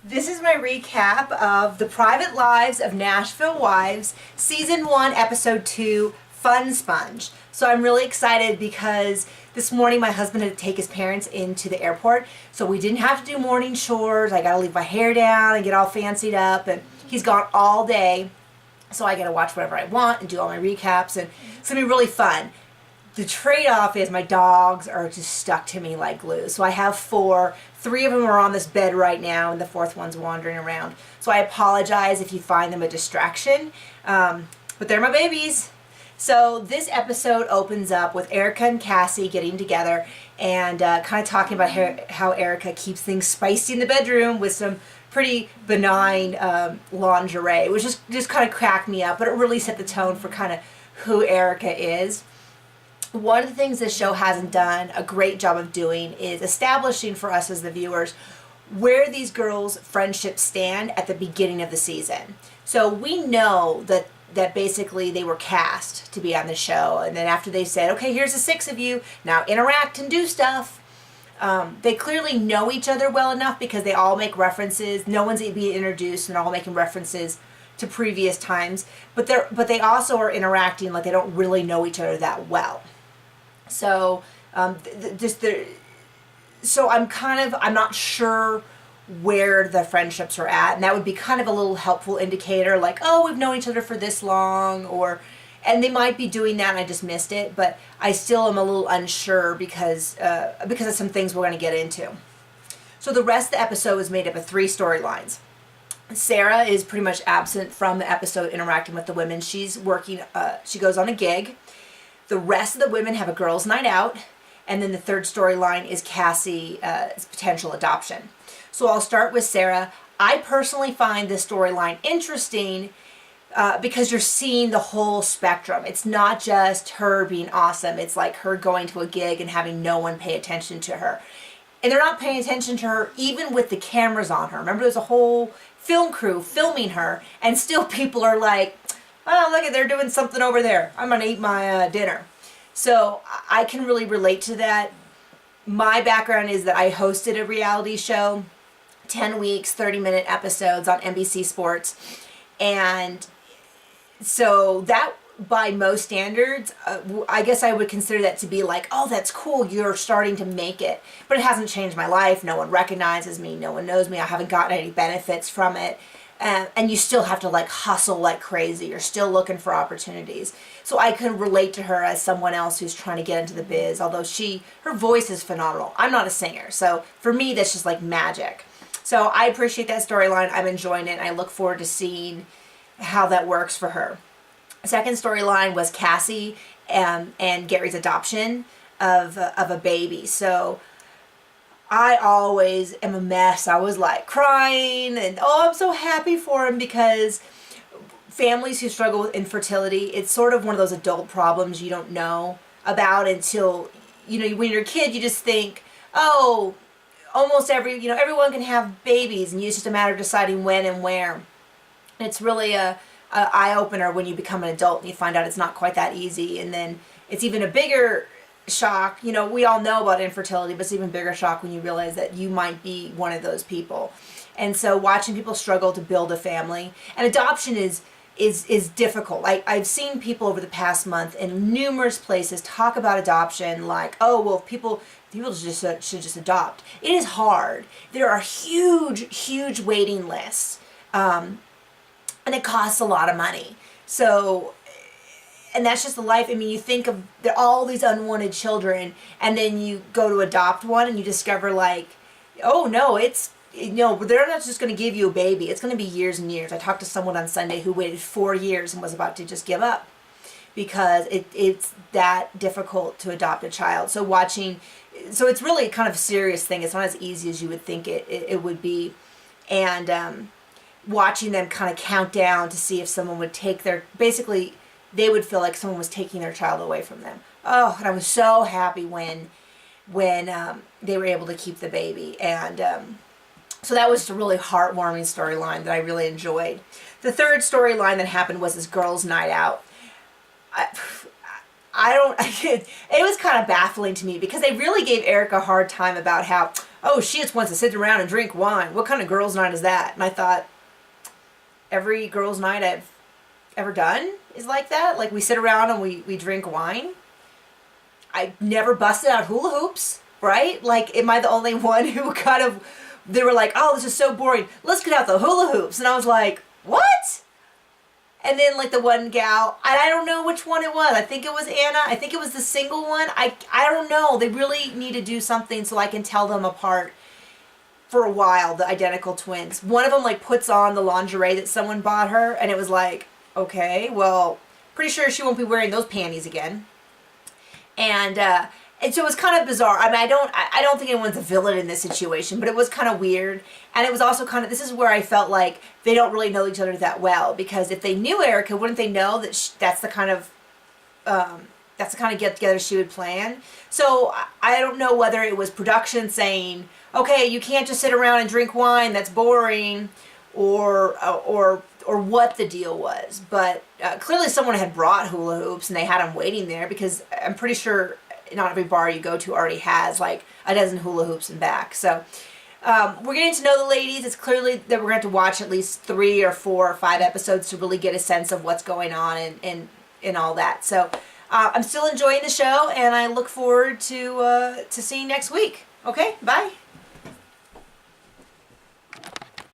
This is my recap of The Private Lives of Nashville Wives, Season 1, Episode 2, Fun Sponge. So I'm really excited because this morning my husband had to take his parents into the airport, so we didn't have to do morning chores. I gotta leave my hair down and get all fancied up, and he's gone all day, so I gotta watch whatever I want and do all my recaps, and it's gonna be really fun. The trade-off is my dogs are just stuck to me like glue. So I have 4. 3 of them are on this bed right now, and the 4th one's wandering around. So I apologize if you find them a distraction, but they're my babies. So this episode opens up with Erica and Cassie getting together and kind of talking about how Erica keeps things spicy in the bedroom with some pretty benign lingerie, which just kind of cracked me up, but it really set the tone for kind of who Erica is. One of the things this show hasn't done a great job of doing is establishing for us as the viewers where these girls' friendships stand at the beginning of the season. So we know that basically they were cast to be on the show, and then after they said, okay, here's the 6 of you, now interact and do stuff, they clearly know each other well enough because they all make references. No one's being introduced, and they're all making references to previous times, but they also are interacting like they don't really know each other that well. So so I'm not sure where the friendships are at, and that would be kind of a little helpful indicator, like, oh, we've known each other for this long, and they might be doing that and I just missed it, but I still am a little unsure because of some things we're going to get into. So the rest of the episode is made up of 3 storylines. Sarah is pretty much absent from the episode interacting with the women. She's working, she goes on a gig. The rest of the women have a girls' night out, and then the 3rd storyline is Cassie's potential adoption. So I'll start with Sarah. I personally find this storyline interesting because you're seeing the whole spectrum. It's not just her being awesome. It's like her going to a gig and having no one pay attention to her. And they're not paying attention to her even with the cameras on her. Remember, there's a whole film crew filming her, and still people are like, oh, look, they're doing something over there. I'm going to eat my dinner. So I can really relate to that. My background is that I hosted a reality show, 10 weeks, 30-minute episodes on NBC Sports. And so that, by most standards, I guess I would consider that to be like, oh, that's cool, you're starting to make it. But it hasn't changed my life. No one recognizes me. No one knows me. I haven't gotten any benefits from it. And you still have to like hustle like crazy. You're still looking for opportunities. So I can relate to her as someone else who's trying to get into the biz, although her voice is phenomenal. I'm not a singer, so for me that's just like magic. So I appreciate that storyline. I'm enjoying it, and I look forward to seeing how that works for her. Second storyline was Cassie and Gary's adoption of a baby. So I always am a mess. I was like crying, and oh, I'm so happy for him, because families who struggle with infertility, it's sort of one of those adult problems you don't know about until, when you're a kid, you just think, oh, almost everyone can have babies, and it's just a matter of deciding when and where. And it's really a eye-opener when you become an adult and you find out it's not quite that easy, and then it's even a bigger shock. We all know about infertility, but it's even bigger shock when you realize that you might be one of those people. And so watching people struggle to build a family, and adoption is difficult. I've seen people over the past month in numerous places talk about adoption like, oh, well, people should just adopt. It is hard. There are huge waiting lists, and it costs a lot of money. So, and that's just the life. I mean, you think of all these unwanted children, and then you go to adopt one, and you discover like, oh no, they're not just going to give you a baby. It's going to be years and years. I talked to someone on Sunday who waited 4 years and was about to just give up because it's that difficult to adopt a child. So it's really kind of a serious thing. It's not as easy as you would think it would be. And watching them kind of count down to see if someone would take basically they would feel like someone was taking their child away from them. Oh, and I was so happy when they were able to keep the baby. And so that was a really heartwarming storyline that I really enjoyed. The 3rd storyline that happened was this girls' night out. It was kind of baffling to me because they really gave Erica a hard time about how, oh, she just wants to sit around and drink wine. What kind of girls' night is that? And I thought, every girls' night I've ever done is like that. Like, we sit around and we drink wine. I never busted out hula hoops, right? Like, am I the only one who kind of, they were like, oh, this is so boring. Let's get out the hula hoops. And I was like, what? And then, like, the one gal, I don't know which one it was. I think it was Anna. I think it was the single one. I don't know. They really need to do something so I can tell them apart for a while, the identical twins. One of them, like, puts on the lingerie that someone bought her, and it was like, okay, well, pretty sure she won't be wearing those panties again. And so it was kind of bizarre. I mean, I don't think anyone's a villain in this situation, but it was kind of weird. And it was also kind of, this is where I felt like they don't really know each other that well, because if they knew Erica, wouldn't they know that that's the kind of get-together she would plan? So I don't know whether it was production saying, okay, you can't just sit around and drink wine, that's boring, or what the deal was. But clearly someone had brought hula hoops and they had them waiting there, because I'm pretty sure not every bar you go to already has like a dozen hula hoops in back. So we're getting to know the ladies. It's clearly that we're going to have to watch at least 3 or 4 or 5 episodes to really get a sense of what's going on and all that. So I'm still enjoying the show, and I look forward to seeing you next week. Okay, bye.